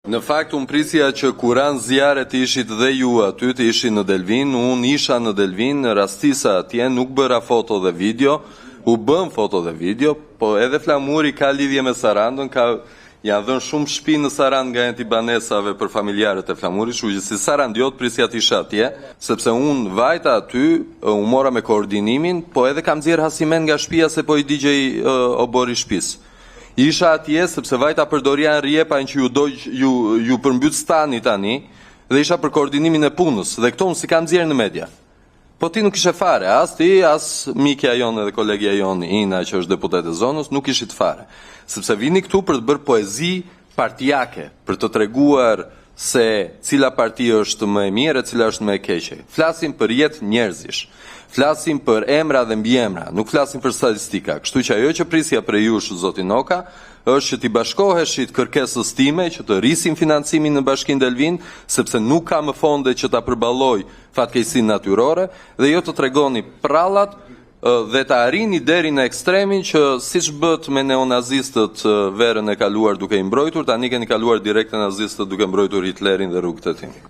Në fakt, unë prisja që kuran zjarë të ishit dhe ju aty, të ishit në Delvin, unë isha në Delvin, në rastisa atje, nuk bëra foto dhe video, u bën foto dhe video, po edhe Flamuri ka lidhje me Sarandën, janë dhënë shumë shtëpi në Sarandë nga enti banesave për familjarët e Flamurit, kështu që si Sarandiot prisja të isha atje, sepse unë vajta aty, u mora me koordinimin, po edhe kam nxjerr hasimen nga shtëpia se po i digjej obori shtëpisë. Isha atje sepse vajta për Dorian Rjepa që ju përmbyt stani tani dhe isha për koordinimin e punës dhe këto unë si kam nxjerrë në media. Po ti nuk ishe fare, as ti, as mikja jonë dhe kolegja jonë Ina që është deputet e zonës, nuk ishit fare. Sepse vini këtu për të bërë poezi partijake, për të treguar se cila parti është më e mirë e cila është më e keqe. Flasim për jetë njerëzish. Flasim për emra dhe mbiemra, nuk flasim për statistika. Kështu që ajo që prisja për jush, zoti Noka, është që t'i bashkoheshit kërkesës time që të rrisim financimin në Bashkinë Delvin, sepse nuk ka më fonde që ta përballoj fatkeqësinë natyrore dhe jo të tregoni prallat dhe të arrini deri në ekstremin që siç bët me neonazistët verën e kaluar duke i mbrojtur, tani keni kaluar direkt te nazistët duke mbrojtur Hitlerin dhe rrugët e tij.